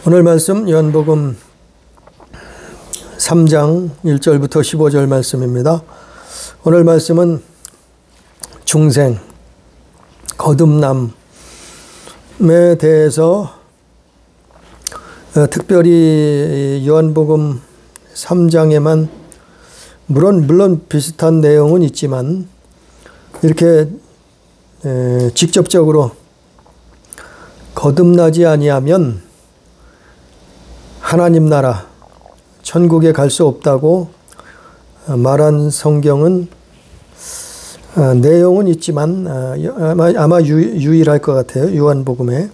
오늘 말씀 요한복음 3장 1절부터 15절 말씀입니다. 오늘 말씀은 중생, 거듭남에 대해서 특별히 요한복음 3장에만 물론 비슷한 내용은 있지만 이렇게 직접적으로 거듭나지 아니하면 하나님 나라, 천국에 갈 수 없다고 말한 성경은 내용은 있지만 아마 유일할 것 같아요. 요한복음에.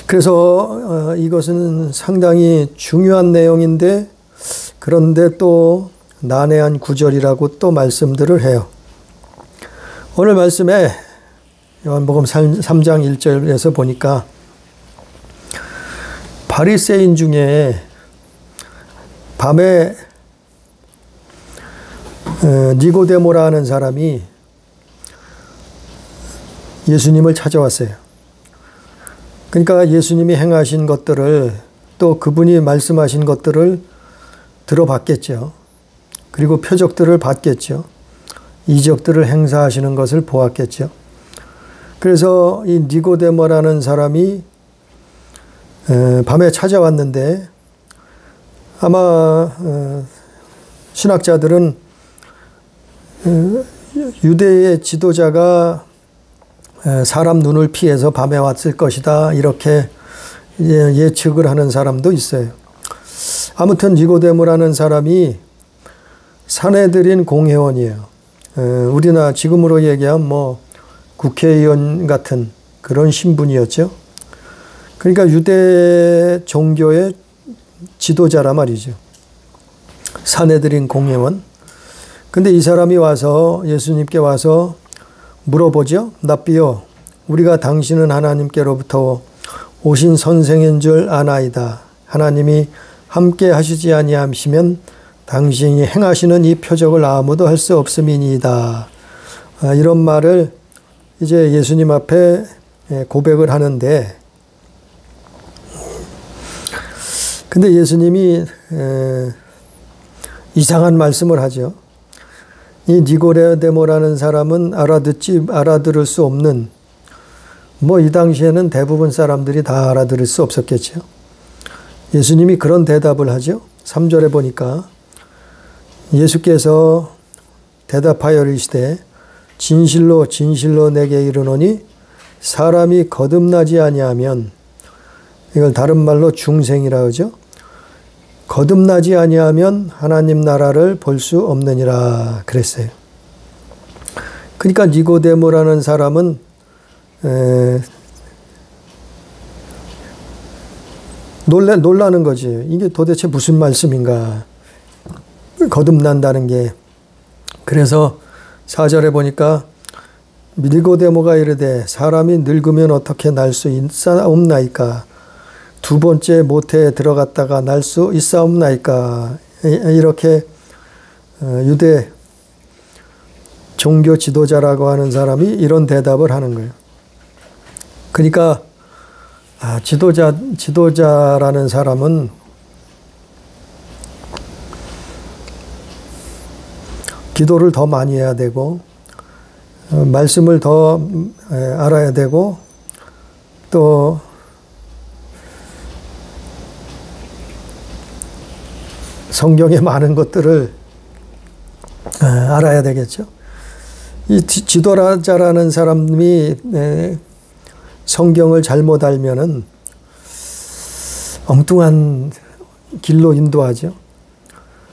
그래서 이것은 상당히 중요한 내용인데 그런데 또 난해한 구절이라고 또 말씀들을 해요. 오늘 말씀에 요한복음 3장 1절에서 보니까 바리새인 중에 밤에 니고데모라 하는 사람이 예수님을 찾아왔어요. 그러니까 예수님이 행하신 것들을 또 그분이 말씀하신 것들을 들어봤겠죠. 그리고 표적들을 봤겠죠. 이적들을 행사하시는 것을 보았겠죠. 그래서 이 니고데모라는 사람이 밤에 찾아왔는데 아마 신학자들은 유대의 지도자가 사람 눈을 피해서 밤에 왔을 것이다 이렇게 예측을 하는 사람도 있어요. 아무튼 니고데모라는 사람이 산헤드린 공회원이에요. 우리나라 지금으로 얘기하면 뭐 국회의원 같은 그런 신분이었죠. 그러니까 유대 종교의 지도자라 말이죠. 산헤드린 공회원. 근데 이 사람이 와서 예수님께 와서 물어보죠. 랍비요, 우리가 당신은 하나님께로부터 오신 선생인 줄 아나이다. 하나님이 함께 하시지 아니하시면 당신이 행하시는 이 표적을 아무도 할 수 없음이니이다. 이런 말을 이제 예수님 앞에 고백을 하는데 근데 예수님이 이상한 말씀을 하죠. 이 니고데모라는 사람은 알아들을 수 없는, 뭐 이 당시에는 대부분 사람들이 다 알아들을 수 없었겠죠. 예수님이 그런 대답을 하죠. 3절에 보니까 예수께서 대답하여 이르시되 진실로 진실로 내게 이르노니 사람이 거듭나지 아니하면, 이걸 다른 말로 중생이라 하죠. 거듭나지 아니하면 하나님 나라를 볼 수 없느니라 그랬어요. 그러니까 니고데모라는 사람은 놀라는 거지. 이게 도대체 무슨 말씀인가. 거듭난다는 게. 그래서 4절에 보니까 니고데모가 이르되 사람이 늙으면 어떻게 날 수 있사옵나이까. 두 번째 모태에 들어갔다가 날 수 있사옵나이까. 이렇게 유대 종교 지도자라고 하는 사람이 이런 대답을 하는 거예요. 그러니까 지도자라는 사람은 기도를 더 많이 해야 되고 말씀을 더 알아야 되고 또 성경의 많은 것들을 알아야 되겠죠. 이 지도자라는 사람이 성경을 잘못 알면은 엉뚱한 길로 인도하죠.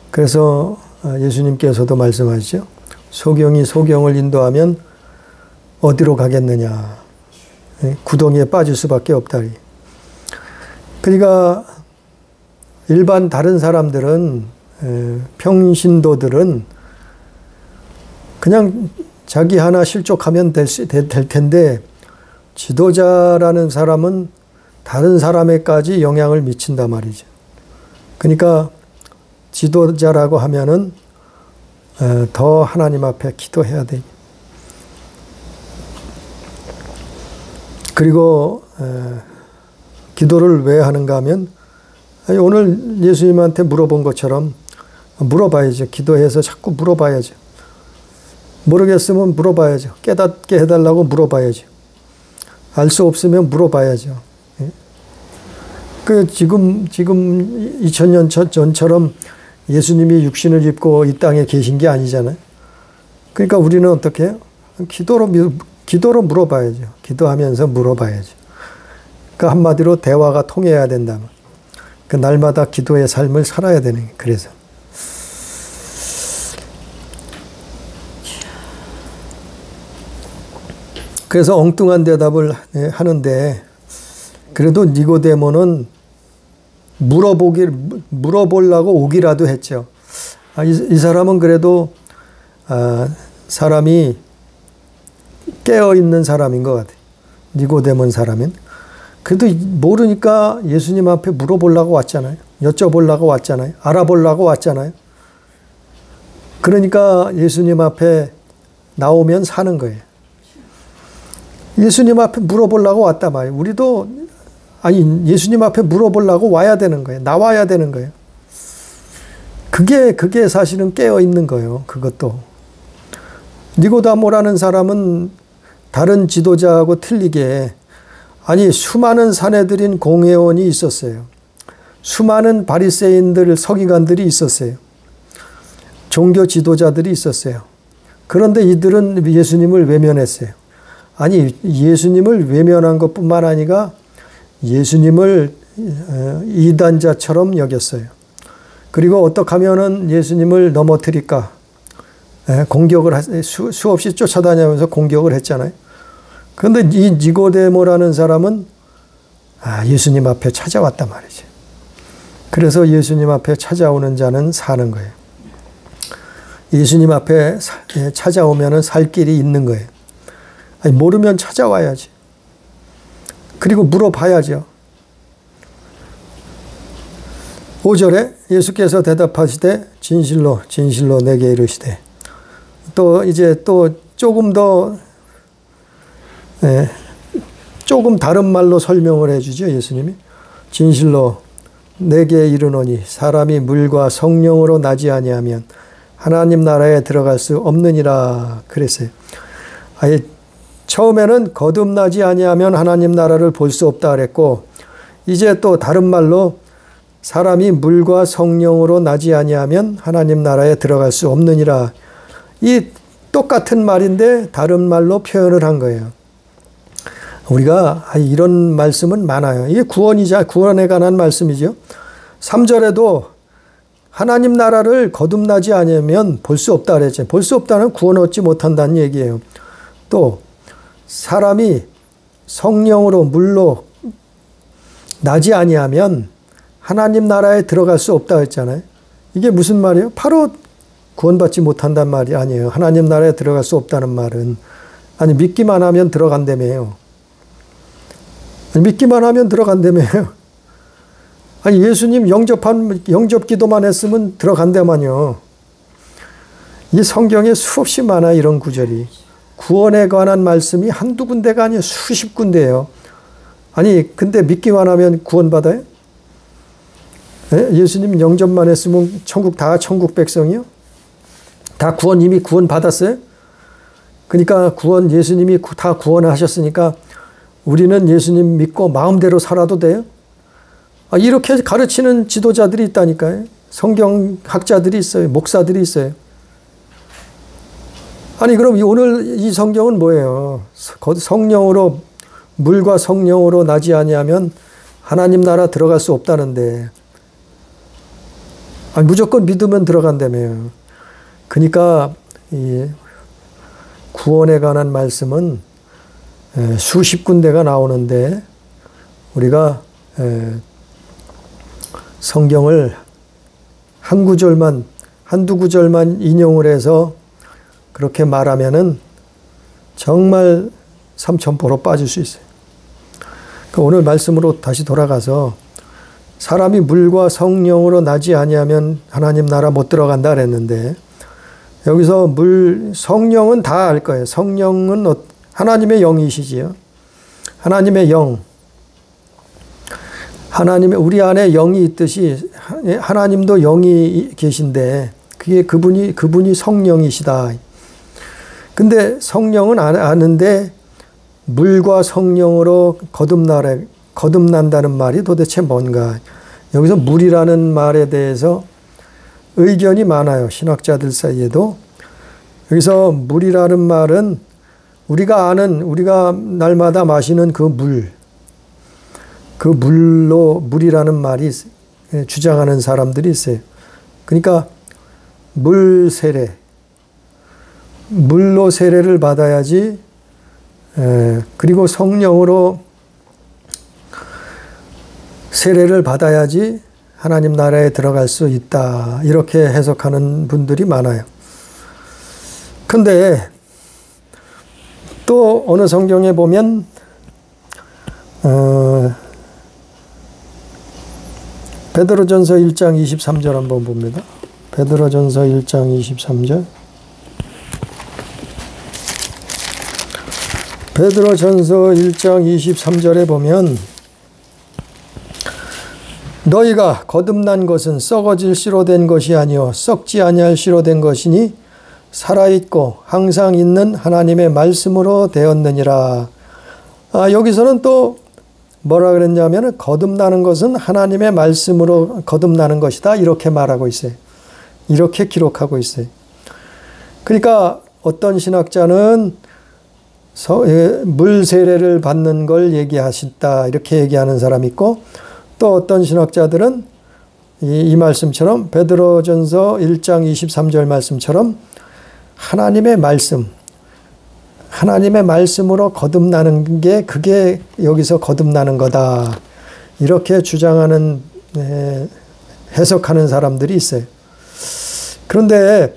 그래서 예수님께서도 말씀하시죠. 소경이 소경을 인도하면 어디로 가겠느냐. 구덩이에 빠질 수밖에 없다. 그러니까 일반 다른 사람들은 평신도들은 그냥 자기 하나 실족하면 될 텐데 지도자라는 사람은 다른 사람에까지 영향을 미친단 말이죠. 그러니까 지도자라고 하면은 더 하나님 앞에 기도해야 돼. 그리고 기도를 왜 하는가 하면 아니, 오늘 예수님한테 물어본 것처럼 물어봐야죠. 기도해서 자꾸 물어봐야죠. 모르겠으면 물어봐야죠. 깨닫게 해달라고 물어봐야죠. 알 수 없으면 물어봐야죠. 그 지금 2000년 전처럼 예수님이 육신을 입고 이 땅에 계신 게 아니잖아요. 그러니까 우리는 어떻게 해요? 기도로 물어봐야죠. 기도하면서 물어봐야죠. 그 한마디로 대화가 통해야 된다면 그 날마다 기도의 삶을 살아야 되는 거예요. 그래서 엉뚱한 대답을 하는데 그래도 니고데모는 물어보려고 오기라도 했죠. 이 사람은 그래도 사람이 깨어있는 사람인 것 같아요. 니고데몬 사람인. 그래도 모르니까 예수님 앞에 물어보려고 왔잖아요. 여쭤보려고 왔잖아요. 알아보려고 왔잖아요. 그러니까 예수님 앞에 나오면 사는 거예요. 예수님 앞에 물어보려고 왔단 말이에요. 우리도 예수님 앞에 물어보려고 와야 되는 거예요. 나와야 되는 거예요. 그게 사실은 깨어있는 거예요. 그것도. 니고데모라는 사람은 다른 지도자하고 틀리게 수많은 사내들인 공회원이 있었어요. 수많은 바리새인들, 서기관들이 있었어요. 종교 지도자들이 있었어요. 그런데 이들은 예수님을 외면했어요. 예수님을 외면한 것뿐만 아니라 예수님을 이단자처럼 여겼어요. 그리고 어떻게 하면은 예수님을 넘어뜨릴까 공격을 수없이 쫓아다니면서 공격을 했잖아요. 그런데 이 니고데모라는 사람은 예수님 앞에 찾아왔단 말이죠. 그래서 예수님 앞에 찾아오는 자는 사는 거예요. 예수님 앞에 찾아오면은 살 길이 있는 거예요. 모르면 찾아와야지. 그리고 물어봐야죠. 5절에 예수께서 대답하시되 진실로 진실로 내게 이르시되 또 조금 더 조금 다른 말로 설명을 해주죠. 예수님이 진실로 내게 이르노니 사람이 물과 성령으로 나지 아니하면 하나님 나라에 들어갈 수 없느니라 그랬어요. 처음에는 거듭나지 아니하면 하나님 나라를 볼 수 없다 그랬고 이제 또 다른 말로 사람이 물과 성령으로 나지 아니하면 하나님 나라에 들어갈 수 없느니라. 이 똑같은 말인데 다른 말로 표현을 한 거예요. 우리가 이런 말씀은 많아요. 이게 구원에 관한 말씀이죠. 3절에도 하나님 나라를 거듭나지 않으면 볼 수 없다 그랬죠. 볼 수 없다는 구원 얻지 못한다는 얘기예요. 또 사람이 성령으로 물로 나지 아니하면 하나님 나라에 들어갈 수 없다 했잖아요. 이게 무슨 말이에요? 바로 구원받지 못한다는 말이 아니에요. 하나님 나라에 들어갈 수 없다는 말은 믿기만 하면 들어간다며요. 믿기만 하면 들어간다며요. 예수님 영접 기도만 했으면 들어간다만요. 이 성경에 수없이 많아 이런 구절이. 구원에 관한 말씀이 한두 군데가 아니에요. 수십 군데예요. 근데 믿기만 하면 구원받아요? 예수님 영접만 했으면 천국 백성이요? 다 이미 구원 받았어요? 그러니까 예수님이 다 구원하셨으니까 우리는 예수님 믿고 마음대로 살아도 돼요? 이렇게 가르치는 지도자들이 있다니까요. 성경학자들이 있어요. 목사들이 있어요. 그럼 오늘 이 성경은 뭐예요? 물과 성령으로 나지 아니하면 하나님 나라 들어갈 수 없다는데 무조건 믿으면 들어간다며요. 그러니까 이 구원에 관한 말씀은 수십 군데가 나오는데 우리가 성경을 한두 구절만 인용을 해서 그렇게 말하면은 정말 삼천포로 빠질 수 있어요. 그러니까 오늘 말씀으로 다시 돌아가서 사람이 물과 성령으로 나지 아니하면 하나님 나라 못 들어간다 그랬는데 여기서 성령은 다 알 거예요. 성령은 하나님의 영이시지요. 하나님의 영. 하나님의 우리 안에 영이 있듯이 하나님도 영이 계신데 그분이 성령이시다. 근데 성령은 아는데 물과 성령으로 거듭난다는 말이 도대체 뭔가? 여기서 물이라는 말에 대해서 의견이 많아요. 신학자들 사이에도. 여기서 물이라는 말은 우리가 날마다 마시는 그 물이라는 말이 주장하는 사람들이 있어요. 그러니까 물로 세례를 받아야지, 그리고 성령으로 세례를 받아야지 하나님 나라에 들어갈 수 있다. 이렇게 해석하는 분들이 많아요. 근데 또 어느 성경에 보면 베드로전서 1장 23절 한번 봅니다. 베드로전서 1장 23절. 베드로전서 1장 23절에 보면 너희가 거듭난 것은 썩어질 씨로 된 것이 아니요 썩지 아니할 씨로 된 것이니 살아있고 항상 있는 하나님의 말씀으로 되었느니라. 여기서는 또 뭐라 그랬냐면 거듭나는 것은 하나님의 말씀으로 거듭나는 것이다. 이렇게 말하고 있어요. 이렇게 기록하고 있어요. 그러니까 어떤 신학자는 물 세례를 받는 걸 얘기하신다. 이렇게 얘기하는 사람이 있고, 또 어떤 신학자들은 이 말씀처럼 베드로전서 1장 23절 말씀처럼 하나님의 말씀으로 거듭나는 게 그게 여기서 거듭나는 거다. 이렇게 주장하는, 해석하는 사람들이 있어요. 그런데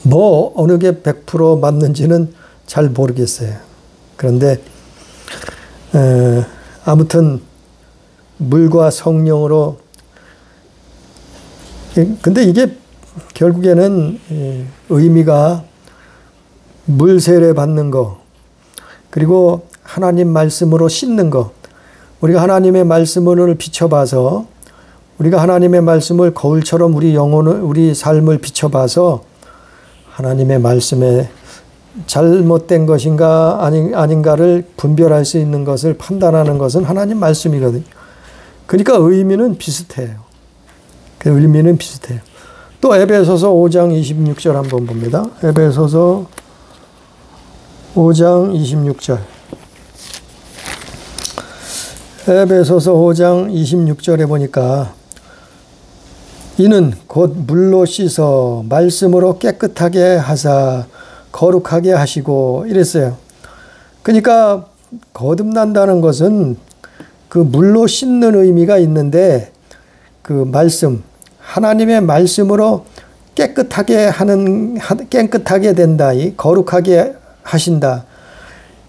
뭐 어느 게 100% 맞는지는 잘 모르겠어요. 그런데 아무튼 물과 성령으로, 근데 이게 결국에는 의미가 물 세례 받는 거, 그리고 하나님 말씀으로 씻는 거. 우리가 하나님의 말씀을 비춰봐서, 우리가 하나님의 말씀을 거울처럼 우리 삶을 비춰봐서 하나님의 말씀에 잘못된 것인가 아닌가를 분별할 수 있는 것을 판단하는 것은 하나님 말씀이거든요. 그러니까 의미는 비슷해요. 그 의미는 비슷해요. 또 에베소서 5장 26절 한번 봅니다. 에베소서 5장 26절. 에베소서 5장 26절에 보니까 이는 곧 물로 씻어 말씀으로 깨끗하게 하사 거룩하게 하시고 이랬어요. 그러니까 거듭난다는 것은 그 물로 씻는 의미가 있는데 그 말씀, 하나님의 말씀으로 깨끗하게 된다. 거룩하게 하신다.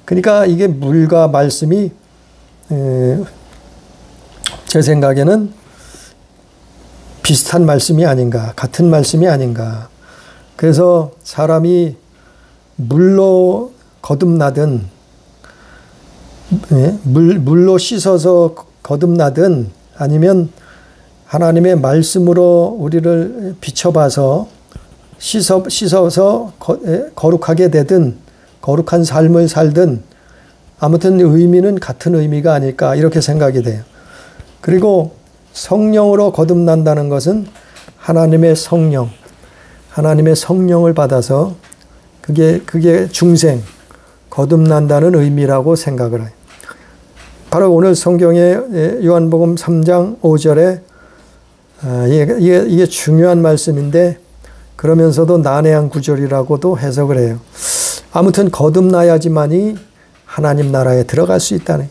그러니까 이게 물과 말씀이 제 생각에는 비슷한 말씀이 아닌가, 같은 말씀이 아닌가. 그래서 사람이 물로 거듭나든, 물로 씻어서 거듭나든, 아니면 하나님의 말씀으로 우리를 비춰봐서 씻어서 거룩하게 되든, 거룩한 삶을 살든, 아무튼 의미는 같은 의미가 아닐까, 이렇게 생각이 돼요. 그리고 성령으로 거듭난다는 것은 하나님의 성령을 받아서 그게 중생, 거듭난다는 의미라고 생각을 해요. 바로 오늘 성경의 요한복음 3장 5절에 이게 중요한 말씀인데 그러면서도 난해한 구절이라고도 해석을 해요. 아무튼 거듭나야지만이 하나님 나라에 들어갈 수 있다네.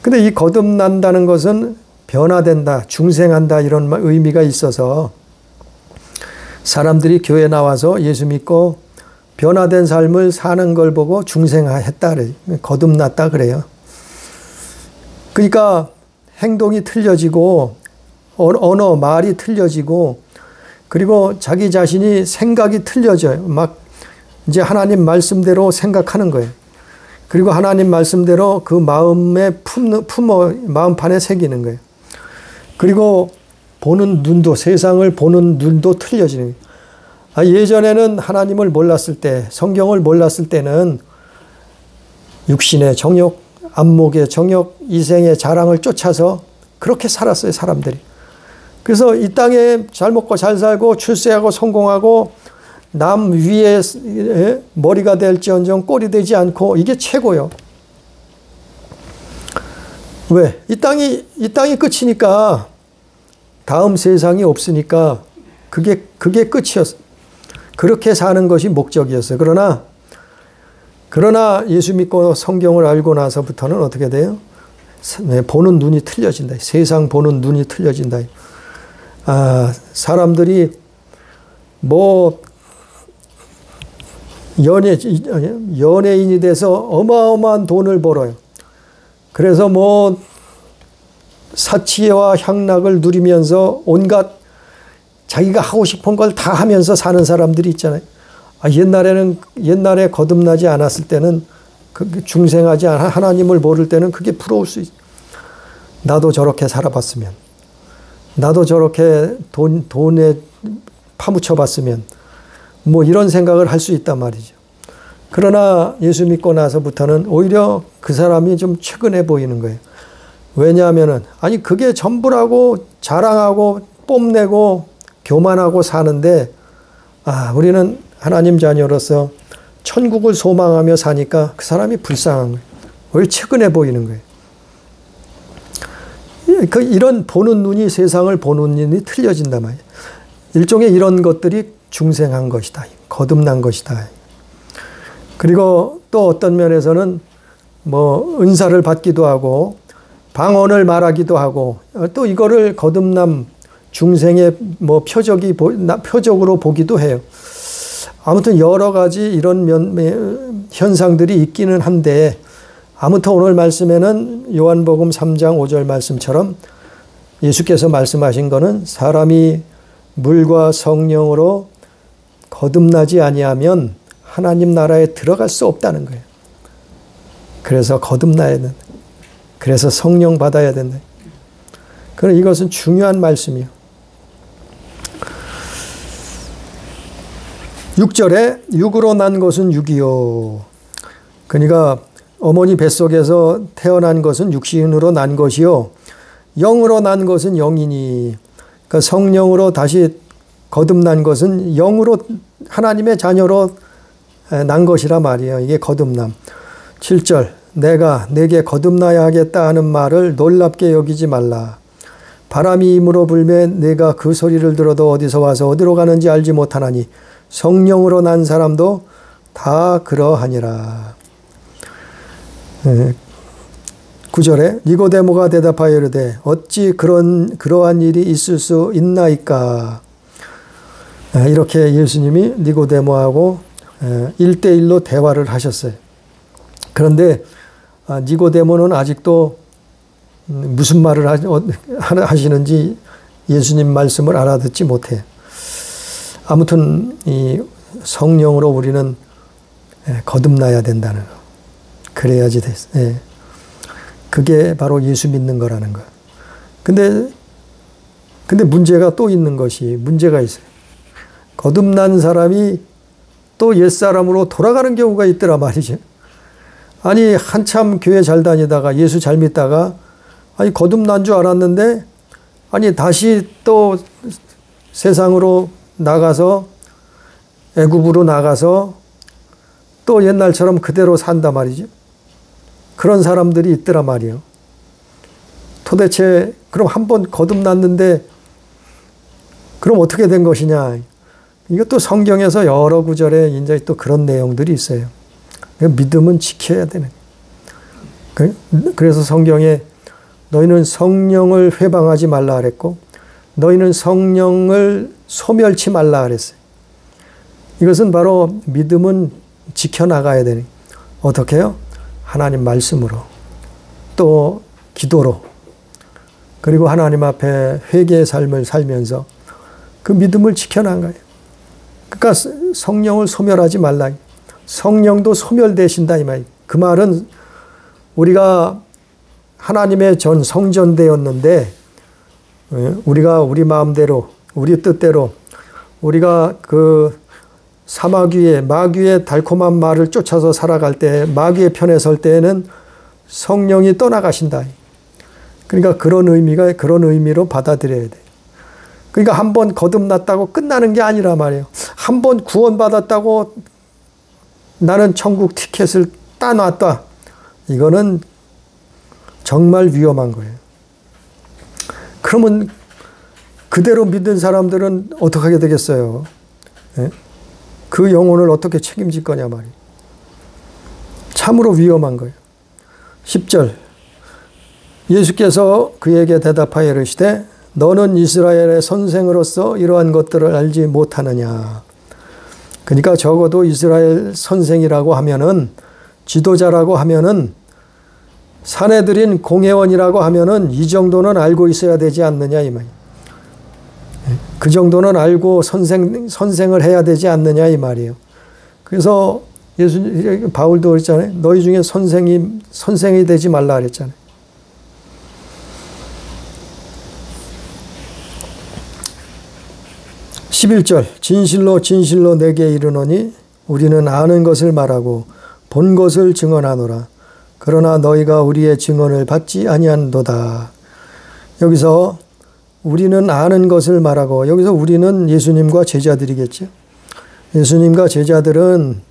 근데 이 거듭난다는 것은 변화된다, 중생한다 이런 의미가 있어서 사람들이 교회 나와서 예수 믿고 변화된 삶을 사는 걸 보고 중생했다 그래요. 거듭났다 그래요. 그러니까 행동이 틀려지고 언어, 말이 틀려지고 그리고 자기 자신이 생각이 틀려져요. 막 이제 하나님 말씀대로 생각하는 거예요. 그리고 하나님 말씀대로 그 마음에 마음판에 새기는 거예요. 그리고 보는 눈도, 세상을 보는 눈도 틀려지는 거예요. 예전에는 하나님을 몰랐을 때, 성경을 몰랐을 때는 육신의 정욕, 안목의 정욕, 이생의 자랑을 쫓아서 그렇게 살았어요, 사람들이. 그래서 이 땅에 잘 먹고 잘 살고 출세하고 성공하고 남 위에 머리가 될지언정 꼴이 되지 않고 이게 최고요. 왜? 이 땅이 끝이니까 다음 세상이 없으니까 그게 끝이었어. 그렇게 사는 것이 목적이었어요. 그러나 예수 믿고 성경을 알고 나서부터는 어떻게 돼요? 보는 눈이 틀려진다. 세상 보는 눈이 틀려진다. 사람들이 뭐 연예인이 돼서 어마어마한 돈을 벌어요. 그래서 뭐 사치와 향락을 누리면서 온갖 자기가 하고 싶은 걸 다 하면서 사는 사람들이 있잖아요. 옛날에 거듭나지 않았을 때는 중생하지 않아 하나님을 모를 때는 그게 부러울 수 있어요. 나도 저렇게 살아봤으면, 나도 저렇게 돈에 파묻혀 봤으면, 뭐 이런 생각을 할 수 있단 말이죠. 그러나 예수 믿고 나서부터는 오히려 그 사람이 좀 측은해 보이는 거예요. 왜냐하면은 그게 전부라고 자랑하고 뽐내고 교만하고 사는데 우리는 하나님 자녀로서 천국을 소망하며 사니까 그 사람이 불쌍한 거예요. 오히려 측은해 보이는 거예요. 이런 보는 눈이, 세상을 보는 눈이 틀려진단 말이에요. 일종의 이런 것들이 중생한 것이다. 거듭난 것이다. 그리고 또 어떤 면에서는 뭐 은사를 받기도 하고 방언을 말하기도 하고 또 이거를 거듭남 중생의 뭐 표적으로 보기도 해요. 아무튼 여러 가지 이런 현상들이 있기는 한데 아무튼 오늘 말씀에는 요한복음 3장 5절 말씀처럼 예수께서 말씀하신 거는 사람이 물과 성령으로 거듭나지 아니하면 하나님 나라에 들어갈 수 없다는 거예요. 그래서 거듭나야 된다. 그래서 성령 받아야 된다. 그럼 이것은 중요한 말씀이에요. 6절에 육으로 난 것은 육이요. 그러니까 어머니 뱃속에서 태어난 것은 육신으로 난 것이요. 영으로 난 것은 영이니. 그러니까 성령으로 다시 거듭난 것은 영으로 하나님의 자녀로 난 것이라 말이에요. 이게 거듭남. 7절 내가 내게 거듭나야 하겠다 하는 말을 놀랍게 여기지 말라. 바람이 임으로 불매 내가 그 소리를 들어도 어디서 와서 어디로 가는지 알지 못하나니 성령으로 난 사람도 다 그러하니라. 9절에 니고데모가 대답하여 이르되 어찌 그러한 일이 있을 수 있나이까. 이렇게 예수님이 니고데모하고 1대1로 대화를 하셨어요. 그런데 니고데모는 아직도 무슨 말을 하시는지 예수님 말씀을 알아듣지 못해요. 아무튼 이 성령으로 우리는 거듭나야 된다는 거. 그래야지 됐어. 그게 바로 예수 믿는 거라는 거. 근데 문제가 또 있는 것이 문제가 있어요. 거듭난 사람이 또 옛사람으로 돌아가는 경우가 있더라 말이죠. 한참 교회 잘 다니다가 예수 잘 믿다가 거듭난 줄 알았는데 다시 또 세상으로 나가서 애굽으로 나가서 또 옛날처럼 그대로 산단 말이죠. 그런 사람들이 있더라 말이에요. 도대체 그럼 한번 거듭났는데 그럼 어떻게 된 것이냐. 이것도 성경에서 여러 구절에 이제 또 그런 내용들이 있어요. 믿음은 지켜야 되는. 그래서 성경에 너희는 성령을 회방하지 말라 그랬고 너희는 성령을 소멸치 말라 그랬어요. 이것은 바로 믿음은 지켜나가야 되는. 어떻게 해요? 하나님 말씀으로 또 기도로 그리고 하나님 앞에 회개의 삶을 살면서 그 믿음을 지켜나가요. 그러니까 성령을 소멸하지 말라. 성령도 소멸되신다 이 말이에요. 그 말은 우리가 하나님의 성전되었는데 우리가 우리 마음대로 우리 뜻대로 우리가 그 마귀의 달콤한 말을 쫓아서 살아갈 때 마귀의 편에 설 때에는 성령이 떠나가신다. 그러니까 그런 의미로 받아들여야 돼. 그러니까 한 번 거듭났다고 끝나는 게 아니라 말이에요. 한 번 구원받았다고 나는 천국 티켓을 따놨다. 이거는 정말 위험한 거예요. 그러면 그대로 믿는 사람들은 어떻게 하게 되겠어요? 예? 그 영혼을 어떻게 책임질 거냐 말이에요. 참으로 위험한 거예요. 10절 예수께서 그에게 대답하여 이르시되 너는 이스라엘의 선생으로서 이러한 것들을 알지 못하느냐. 그러니까 적어도 이스라엘 선생이라고 하면은 지도자라고 하면은 사내들인 공회원이라고 하면은 이 정도는 알고 있어야 되지 않느냐 이 말이에요. 그 정도는 알고 선생을 해야 되지 않느냐 이 말이에요. 그래서 바울도 그랬잖아요. 너희 중에 선생이 되지 말라 그랬잖아요. 11절 진실로 진실로 내게 이르노니 우리는 아는 것을 말하고 본 것을 증언하노라. 그러나 너희가 우리의 증언을 받지 아니한도다. 여기서 우리는 아는 것을 말하고, 여기서 우리는 예수님과 제자들이겠죠. 예수님과 제자들은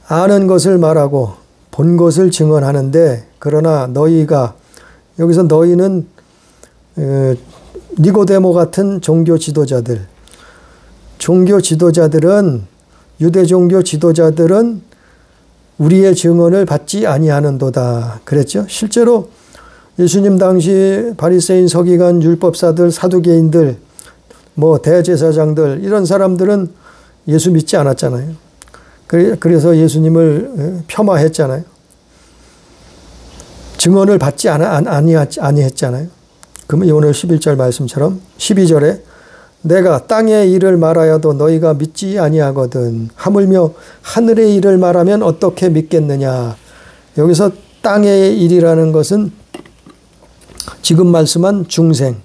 아는 것을 말하고 본 것을 증언하는데, 그러나 너희가, 여기서 너희는 니고데모 같은 종교 지도자들은, 유대 종교 지도자들은 우리의 증언을 받지 아니하는도다 그랬죠. 실제로 예수님 당시 바리새인, 서기관, 율법사들, 사두개인들, 대제사장들, 이런 사람들은 예수 믿지 않았잖아요. 그래서 예수님을 폄하했잖아요. 증언을 받지 아니했잖아요. 그러면 오늘 11절 말씀처럼 12절에 내가 땅의 일을 말하여도 너희가 믿지 아니하거든. 하물며 하늘의 일을 말하면 어떻게 믿겠느냐. 여기서 땅의 일이라는 것은 지금 말씀한 중생.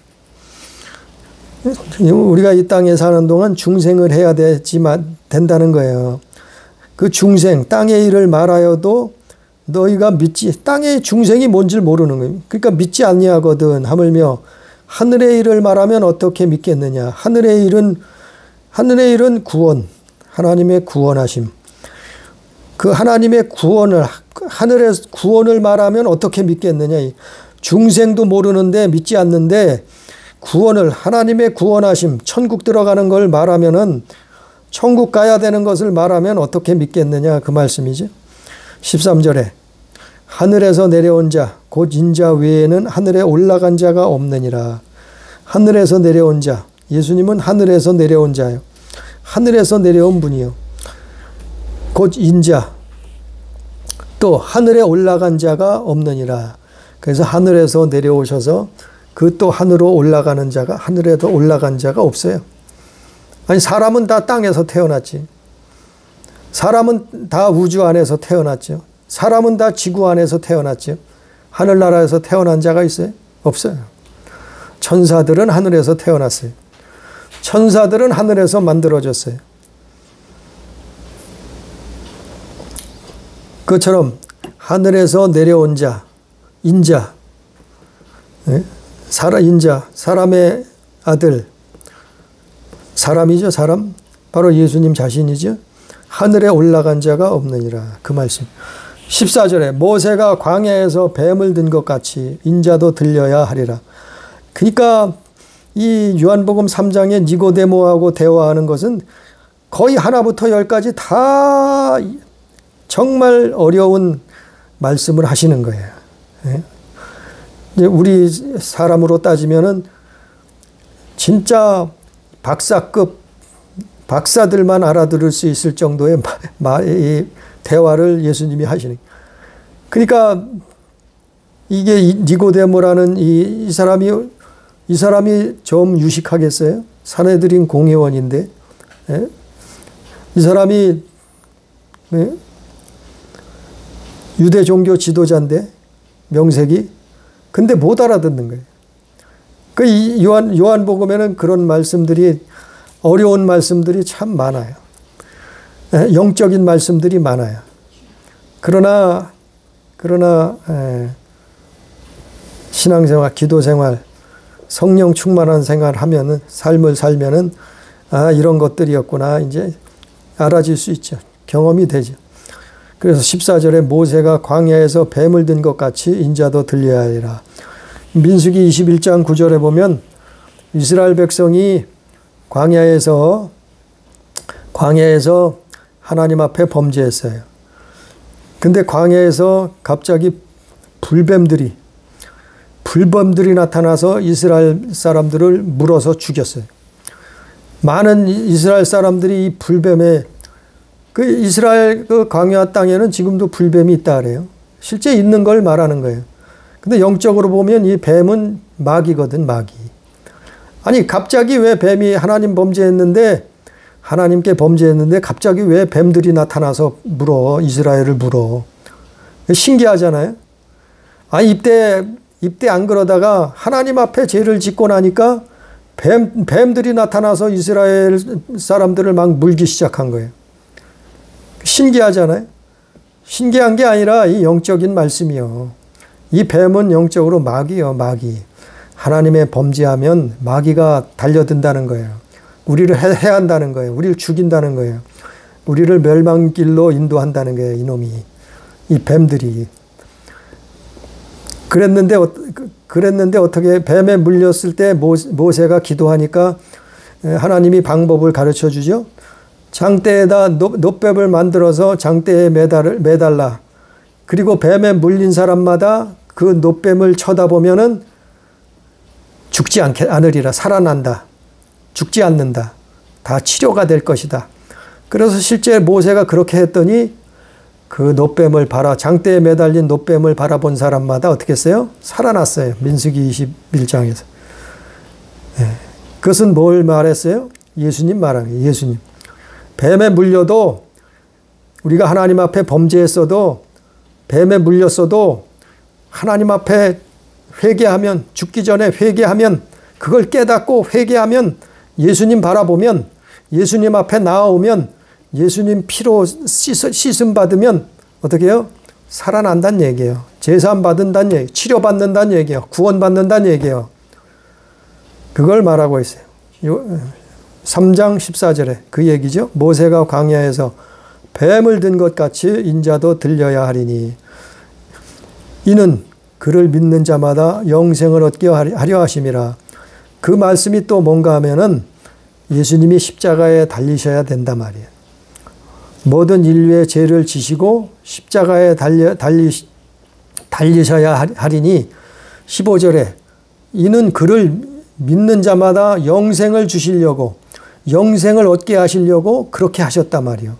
우리가 이 땅에 사는 동안 중생을 해야 된다는 거예요. 그 중생, 땅의 일을 말하여도 너희가 믿지, 땅의 중생이 뭔지 모르는 거예요. 그러니까 믿지 아니하거든. 하물며 하늘의 일을 말하면 어떻게 믿겠느냐. 하늘의 일은 구원, 하나님의 구원하심. 그 하나님의 하늘의 구원을 말하면 어떻게 믿겠느냐. 중생도 모르는데, 믿지 않는데 하나님의 구원하심, 천국 들어가는 걸 말하면은, 천국 가야 되는 것을 말하면 어떻게 믿겠느냐 그 말씀이죠. 13절에 하늘에서 내려온 자 곧 인자 외에는 하늘에 올라간 자가 없느니라. 하늘에서 내려온 자, 예수님은 하늘에서 내려온 자예요. 하늘에서 내려온 분이요. 곧 인자, 또 하늘에 올라간 자가 없느니라. 그래서 하늘에서 내려오셔서 그 또 하늘로 올라가는 자가, 하늘에도 올라간 자가 없어요. 아니, 사람은 다 땅에서 태어났지. 사람은 다 우주 안에서 태어났죠. 사람은 다 지구 안에서 태어났죠. 하늘나라에서 태어난 자가 있어요? 없어요. 천사들은 하늘에서 태어났어요. 천사들은 하늘에서 만들어졌어요. 그처럼 하늘에서 내려온 자, 인자, 인자, 사람의 아들, 사람이죠, 사람. 바로 예수님 자신이죠. 하늘에 올라간 자가 없느니라. 그 말씀. 14절에 모세가 광야에서 뱀을 든 것 같이 인자도 들려야 하리라. 그러니까 이 요한복음 3장에 니고데모하고 대화하는 것은 거의 하나부터 열까지 다 정말 어려운 말씀을 하시는 거예요. 이제 우리 사람으로 따지면은 진짜 박사급, 박사들만 알아들을 수 있을 정도의 대화를 예수님이 하시는. 그러니까 이게 니고데모라는 이 사람이 좀 유식하겠어요? 사내들인 공회원인데, 이 사람이 유대 종교 지도자인데 명색이. 근데 못 알아듣는 거예요. 그 요한복음에는 그런 말씀들이, 어려운 말씀들이 참 많아요. 영적인 말씀들이 많아요. 그러나 신앙생활, 기도생활, 성령 충만한 생활하면은, 삶을 살면은 이런 것들이었구나 이제 알아질 수 있죠. 경험이 되죠. 그래서 14절에 모세가 광야에서 뱀을 든 것 같이 인자도 들려야 하리라. 민수기 21장 9절에 보면 이스라엘 백성이 광야에서 하나님 앞에 범죄했어요. 근데 광야에서 갑자기 불뱀들이 나타나서 이스라엘 사람들을 물어서 죽였어요. 많은 이스라엘 사람들이 이 불뱀에, 그 이스라엘 그 광야 땅에는 지금도 불뱀이 있다 그래요. 실제 있는 걸 말하는 거예요. 근데 영적으로 보면 이 뱀은 마귀거든, 마귀. 아니, 갑자기 왜 뱀이 하나님께 범죄했는데 갑자기 왜 뱀들이 나타나서 이스라엘을 물어. 신기하잖아요. 아니, 이때 안 그러다가 하나님 앞에 죄를 짓고 나니까 뱀들이 나타나서 이스라엘 사람들을 막 물기 시작한 거예요. 신기하잖아요. 신기한 게 아니라 이 영적인 말씀이요. 이 뱀은 영적으로 마귀요, 마귀. 하나님의 범죄하면 마귀가 달려든다는 거예요. 우리를 해한다는 거예요. 우리를 죽인다는 거예요. 우리를 멸망길로 인도한다는 거예요, 이놈이. 이 뱀들이. 그랬는데 어떻게 뱀에 물렸을 때 모세가 기도하니까 하나님이 방법을 가르쳐 주죠. 장대에다 놋뱀을 만들어서 장대에 매달라. 그리고 뱀에 물린 사람마다 그 놋뱀을 쳐다보면은 죽지 않으리라. 살아난다. 죽지 않는다. 다 치료가 될 것이다. 그래서 실제 모세가 그렇게 했더니 그 장대에 매달린 놋뱀을 바라본 사람마다 어떻게 했어요? 살아났어요. 민수기 21장에서. 그것은 뭘 말했어요? 예수님 말한 거예요. 예수님. 뱀에 물려도, 우리가 하나님 앞에 범죄했어도, 뱀에 물렸어도 하나님 앞에 회개하면, 죽기 전에 회개하면, 그걸 깨닫고 회개하면, 예수님 바라보면, 예수님 앞에 나아오면, 예수님 피로 씻음 받으면 어떻게 해요? 살아난다는 얘기예요. 제사함 받는다는 얘기, 치료받는다는 얘기예요. 구원받는다는 얘기예요. 그걸 말하고 있어요. 3장 14절에 그 얘기죠. 모세가 광야에서 뱀을 든 것 같이 인자도 들려야 하리니 이는 그를 믿는 자마다 영생을 얻게 하려 하심이라. 그 말씀이 또 뭔가 하면은 예수님이 십자가에 달리셔야 된단 말이에요. 모든 인류의 죄를 지시고 십자가에 달리셔야 하리니 15절에 이는 그를 믿는 자마다 영생을 주시려고, 영생을 얻게 하시려고 그렇게 하셨단 말이에요.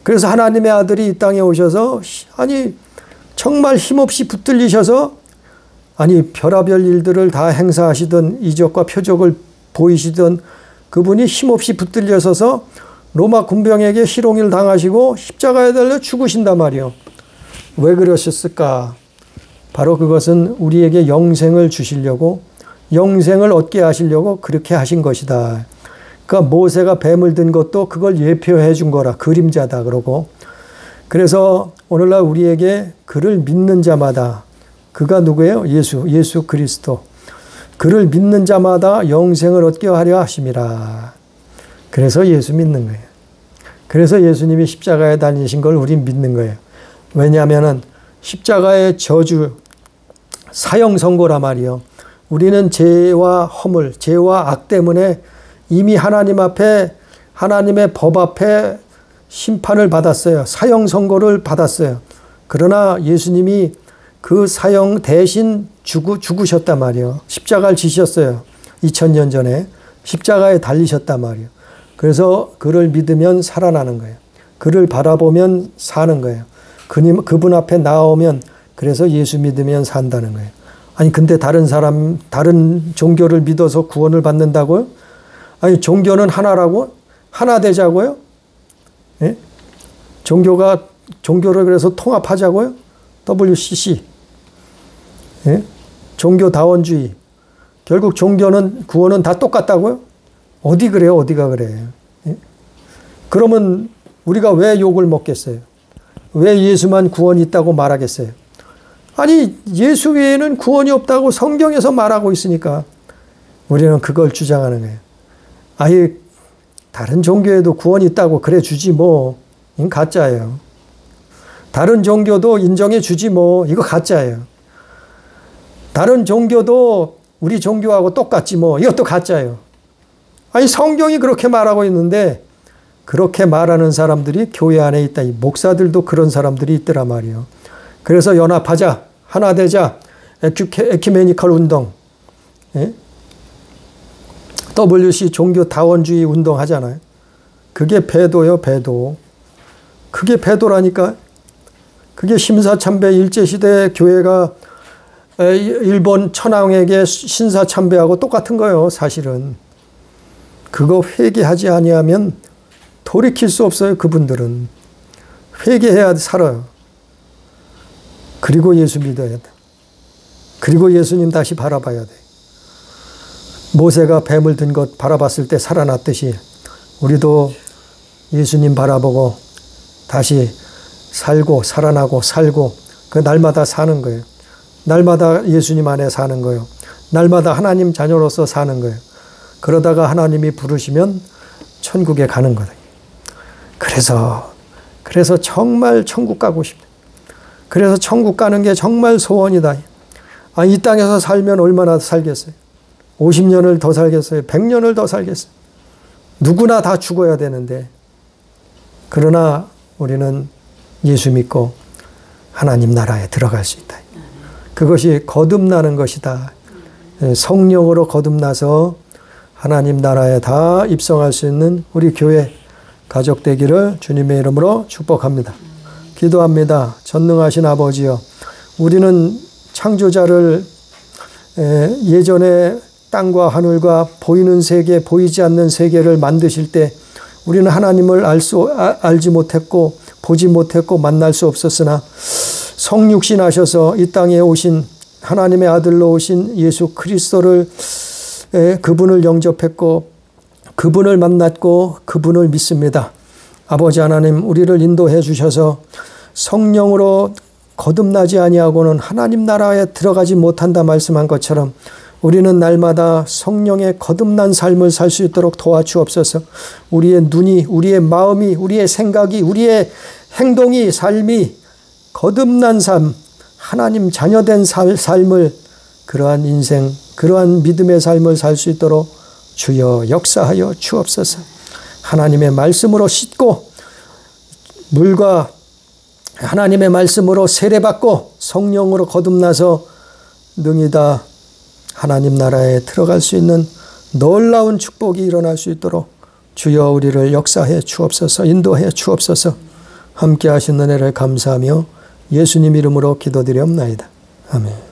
그래서 하나님의 아들이 이 땅에 오셔서 정말 힘없이 붙들리셔서 별하별 일들을 다 행사하시던, 이적과 표적을 보이시던 그분이 힘없이 붙들려서서 로마 군병에게 희롱을 당하시고 십자가에 달려 죽으신단 말이에요. 왜 그러셨을까? 바로 그것은 우리에게 영생을 주시려고, 영생을 얻게 하시려고 그렇게 하신 것이다. 그러니까 모세가 뱀을 든 것도 그걸 예표해 준 거라. 그림자다 그러고. 그래서 오늘날 우리에게 그를 믿는 자마다, 그가 누구예요? 예수 그리스도. 그를 믿는 자마다 영생을 얻게 하려 하심이라. 그래서 예수 믿는 거예요. 그래서 예수님이 십자가에 달리신 걸 우린 믿는 거예요. 왜냐하면 십자가의 저주, 사형 선고라 말이요. 우리는 죄와 허물, 죄와 악 때문에 이미 하나님 앞에, 하나님의 법 앞에 심판을 받았어요. 사형 선고를 받았어요. 그러나 예수님이 그 사형 대신 죽으셨단 말이에요. 십자가를 지셨어요. 2000년 전에 십자가에 달리셨단 말이에요. 그래서 그를 믿으면 살아나는 거예요. 그를 바라보면 사는 거예요. 그분 앞에 나오면, 그래서 예수 믿으면 산다는 거예요. 근데 다른 종교를 믿어서 구원을 받는다고요? 종교는 하나라고? 하나 되자고요? 예? 종교를 그래서 통합하자고요? WCC. 예? 종교다원주의. 결국 종교는 구원은 다 똑같다고요? 어디 그래요? 어디가 그래요? 예? 그러면 우리가 왜 욕을 먹겠어요? 왜 예수만 구원이 있다고 말하겠어요? 아니 예수 외에는 구원이 없다고 성경에서 말하고 있으니까 우리는 그걸 주장하는 거예요. 아예 다른 종교에도 구원이 있다고 그래 주지 뭐. 이건 가짜예요. 다른 종교도 인정해 주지 뭐. 이거 가짜예요. 다른 종교도 우리 종교하고 똑같지 뭐. 이것도 가짜예요. 아니 성경이 그렇게 말하고 있는데 그렇게 말하는 사람들이 교회 안에 있다. 이 목사들도 그런 사람들이 있더라 말이에요. 그래서 연합하자. 하나 되자. 에큐메니컬 운동. 예? WC 종교다원주의 운동 하잖아요. 그게 배도요, 배도. 그게 배도라니까. 그게 심사참배 일제시대 교회가 일본 천황에게 신사참배하고 똑같은 거예요, 사실은. 그거 회개하지 아니하면 돌이킬 수 없어요, 그분들은. 회개해야 살아요. 그리고 예수 믿어야 돼. 그리고 예수님 다시 바라봐야 돼. 모세가 뱀을 든 것 바라봤을 때 살아났듯이 우리도 예수님 바라보고 다시 살고 살아나고 살고 그 날마다 사는 거예요. 날마다 예수님 안에 사는 거예요. 날마다 하나님 자녀로서 사는 거예요. 그러다가 하나님이 부르시면 천국에 가는 거예요. 그래서 정말 천국 가고 싶다. 그래서 천국 가는 게 정말 소원이다. 아, 이 땅에서 살면 얼마나 살겠어요? 50년을 더 살겠어요? 100년을 더 살겠어요? 누구나 다 죽어야 되는데. 그러나 우리는 예수 믿고 하나님 나라에 들어갈 수 있다. 그것이 거듭나는 것이다. 성령으로 거듭나서 하나님 나라에 다 입성할 수 있는 우리 교회 가족 되기를 주님의 이름으로 축복합니다. 기도합니다. 전능하신 아버지여, 우리는 창조자를 예전에 땅과 하늘과 보이는 세계, 보이지 않는 세계를 만드실 때 우리는 하나님을 알지 못했고 보지 못했고 만날 수 없었으나 성육신 하셔서 이 땅에 오신 하나님의 아들로 오신 예수 그리스도를 그분을 영접했고 그분을 만났고 그분을 믿습니다. 아버지 하나님, 우리를 인도해 주셔서 성령으로 거듭나지 아니하고는 하나님 나라에 들어가지 못한다 말씀한 것처럼 우리는 날마다 성령의 거듭난 삶을 살 수 있도록 도와주옵소서. 우리의 눈이, 우리의 마음이, 우리의 생각이, 우리의 행동이, 삶이 거듭난 삶, 하나님 자녀된 삶을, 그러한 인생, 그러한 믿음의 삶을 살 수 있도록 주여 역사하여 주옵소서. 하나님의 말씀으로 씻고 물과 하나님의 말씀으로 세례받고 성령으로 거듭나서 능히 다 하나님 나라에 들어갈 수 있는 놀라운 축복이 일어날 수 있도록 주여 우리를 역사해 주옵소서. 인도해 주옵소서. 함께 하신 은혜를 감사하며 예수님 이름으로 기도드리옵나이다. 아멘.